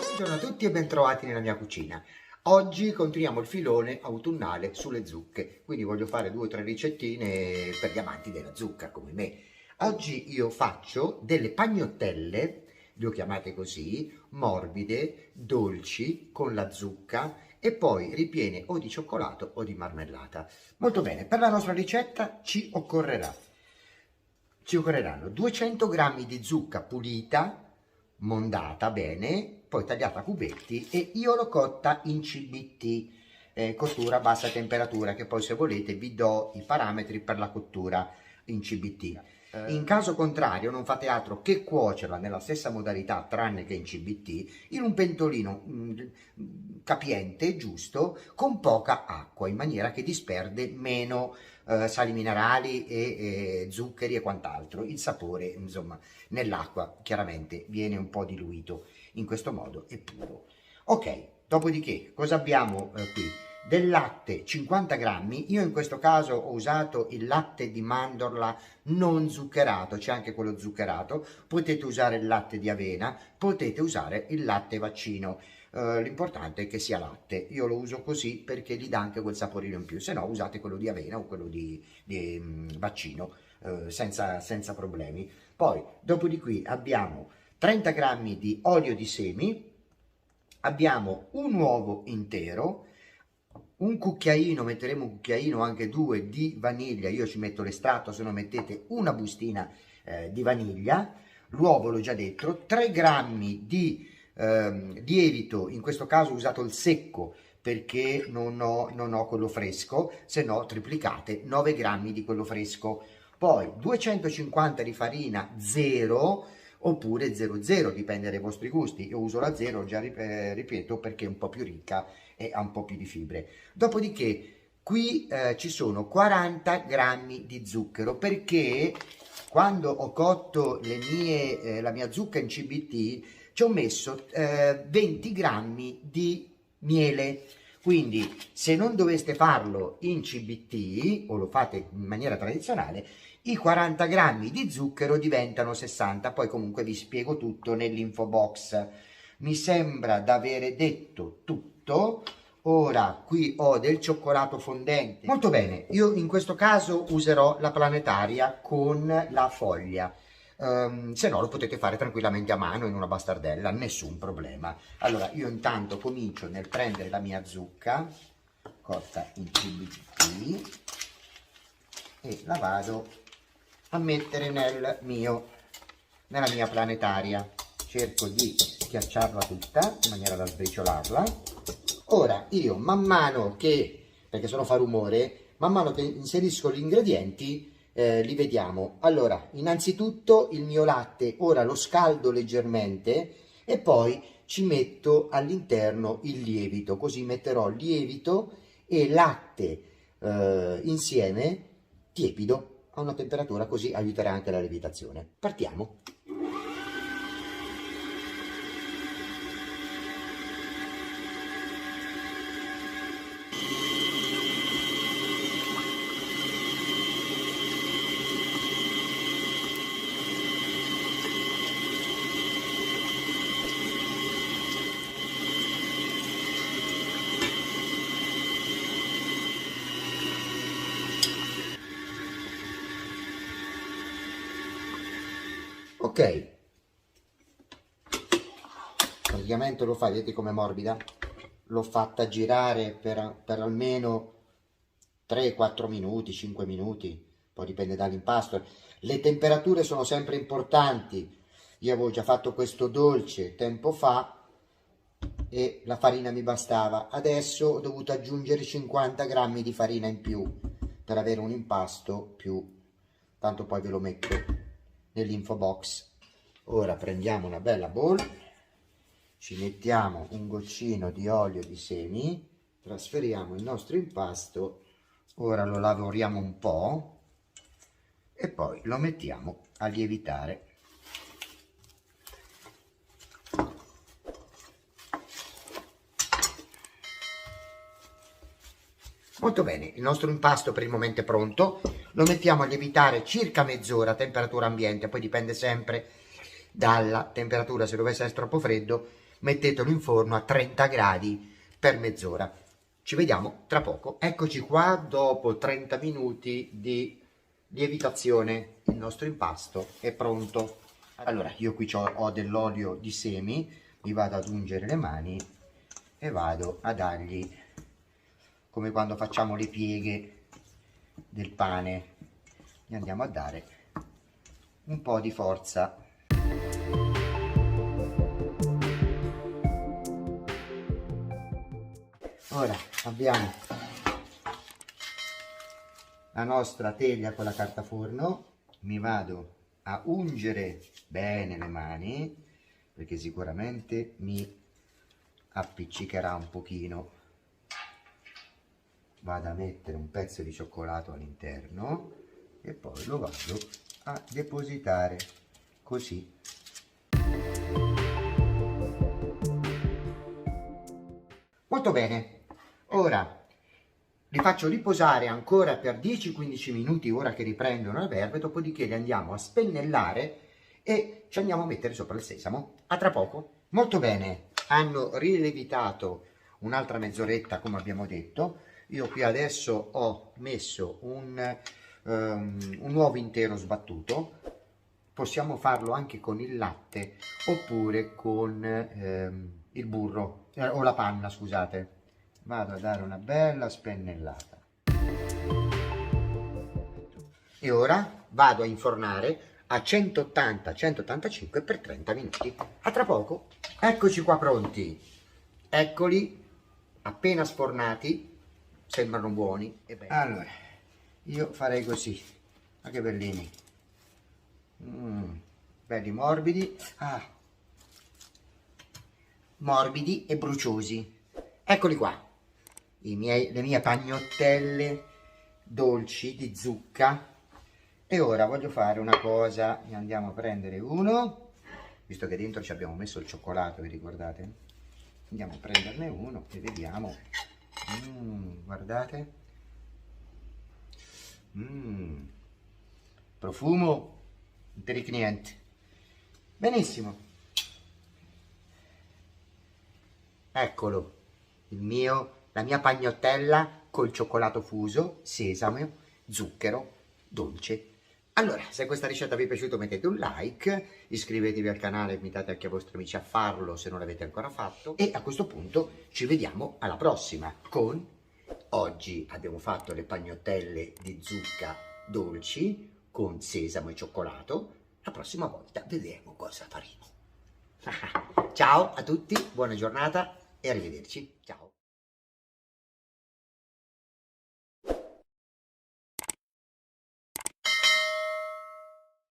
Buongiorno a tutti e bentrovati nella mia cucina. Oggi continuiamo il filone autunnale sulle zucche, quindi voglio fare 2 o 3 ricettine per gli amanti della zucca come me. Oggi io faccio delle pagnottelle, le ho chiamate così, morbide, dolci, con la zucca e poi ripiene o di cioccolato o di marmellata. Molto bene, per la nostra ricetta ci occorreranno 200 g di zucca pulita, mondata bene, poi tagliata a cubetti, e io l'ho cotta in CBT, cottura a bassa temperatura, che poi se volete vi do i parametri per la cottura in CBT. In caso contrario non fate altro che cuocerla nella stessa modalità tranne che in CBT, in un pentolino capiente, giusto, con poca acqua, in maniera che disperde meno sali minerali e zuccheri e quant'altro. Il sapore, insomma, nell'acqua chiaramente viene un po' diluito. In questo modo è puro. Ok, dopodiché cosa abbiamo qui? Del latte 50 grammi, io in questo caso ho usato il latte di mandorla non zuccherato, c'è anche quello zuccherato, potete usare il latte di avena, potete usare il latte vaccino, l'importante è che sia latte. Io lo uso così perché gli dà anche quel saporino in più, se no usate quello di avena o quello di vaccino, senza problemi. Poi dopo di qui abbiamo 30 grammi di olio di semi, abbiamo un uovo intero, un cucchiaino, metteremo un cucchiaino, anche 2, di vaniglia, io ci metto l'estratto, se no mettete una bustina di vaniglia, l'uovo l'ho già detto, 3 grammi di lievito, in questo caso ho usato il secco perché non ho quello fresco, se no triplicate, 9 grammi di quello fresco, poi 250 di farina 0 oppure 00, dipende dai vostri gusti. Io uso la 0, già ripeto, perché è un po' più ricca e ha un po' più di fibre. Dopodiché qui ci sono 40 grammi di zucchero, perché quando ho cotto la mia zucca in CBT ci ho messo 20 grammi di miele. Quindi se non doveste farlo in CBT o lo fate in maniera tradizionale, i 40 grammi di zucchero diventano 60, poi comunque vi spiego tutto nell'info box. Mi sembra di avere detto tutto. Ora qui ho del cioccolato fondente. Molto bene, io in questo caso userò la planetaria con la foglia. Se no lo potete fare tranquillamente a mano in una bastardella, nessun problema. Allora io intanto comincio nel prendere la mia zucca cotta in CBT e la vado a mettere nella mia planetaria. Cerco di schiacciarla tutta in maniera da sbriciolarla. Ora io man mano che, perché se no fa rumore, man mano che inserisco gli ingredienti li vediamo. Allora, innanzitutto il mio latte ora lo scaldo leggermente e poi ci metto all'interno il lievito, così metterò lievito e latte insieme tiepido a una temperatura, così aiuterà anche la lievitazione. Partiamo. Ok, praticamente lo fai, vedete com'è morbida? L'ho fatta girare per almeno 3-4 minuti, 5 minuti, poi dipende dall'impasto. Le temperature sono sempre importanti. Io avevo già fatto questo dolce tempo fa e la farina mi bastava. Adesso ho dovuto aggiungere 50 grammi di farina in più per avere un impasto più, tanto poi ve lo metto nell'info box. Ora prendiamo una bella bowl, ci mettiamo un goccino di olio di semi, trasferiamo il nostro impasto, ora lo lavoriamo un po' e poi lo mettiamo a lievitare. Molto bene, il nostro impasto per il momento è pronto, lo mettiamo a lievitare circa mezz'ora a temperatura ambiente, poi dipende sempre dalla temperatura. Se dovesse essere troppo freddo, mettetelo in forno a 30 gradi per mezz'ora. Ci vediamo tra poco. Eccoci qua, dopo 30 minuti di lievitazione il nostro impasto è pronto. Allora, io qui ho dell'olio di semi, mi vado ad ungere le mani e vado a dargli, come quando facciamo le pieghe del pane, gli andiamo a dare un po' di forza. Ora abbiamo la nostra teglia con la carta forno, mi vado a ungere bene le mani perché sicuramente mi appiccicherà un pochino. Vado a mettere un pezzo di cioccolato all'interno e poi lo vado a depositare così. Molto bene. Ora li faccio riposare ancora per 10-15 minuti, ora che riprendono la verve, dopodiché li andiamo a spennellare e ci andiamo a mettere sopra il sesamo. A tra poco. Molto bene, hanno rilevitato un'altra mezz'oretta come abbiamo detto. Io qui adesso ho messo un uovo intero sbattuto, possiamo farlo anche con il latte oppure con il burro o la panna, scusate. Vado a dare una bella spennellata e ora vado a infornare a 180-185 per 30 minuti. A tra poco. Eccoci qua pronti, eccoli appena sfornati, sembrano buoni e belli. Allora io farei così, ma che bellini, belli morbidi, morbidi e bruciosi. Eccoli qua, le mie pagnottelle dolci di zucca. E ora voglio fare una cosa, ne andiamo a prendere uno, visto che dentro ci abbiamo messo il cioccolato, vi ricordate? Andiamo a prenderne uno e vediamo. Guardate, profumo niente. Benissimo, eccolo la mia pagnottella col cioccolato fuso, sesamo, zucchero, dolce. Allora, se questa ricetta vi è piaciuta mettete un like, iscrivetevi al canale, invitate anche i vostri amici a farlo se non l'avete ancora fatto e a questo punto ci vediamo alla prossima con... Oggi abbiamo fatto le pagnottelle di zucca dolci con sesamo e cioccolato, la prossima volta vedremo cosa faremo. Ciao a tutti, buona giornata e arrivederci, ciao!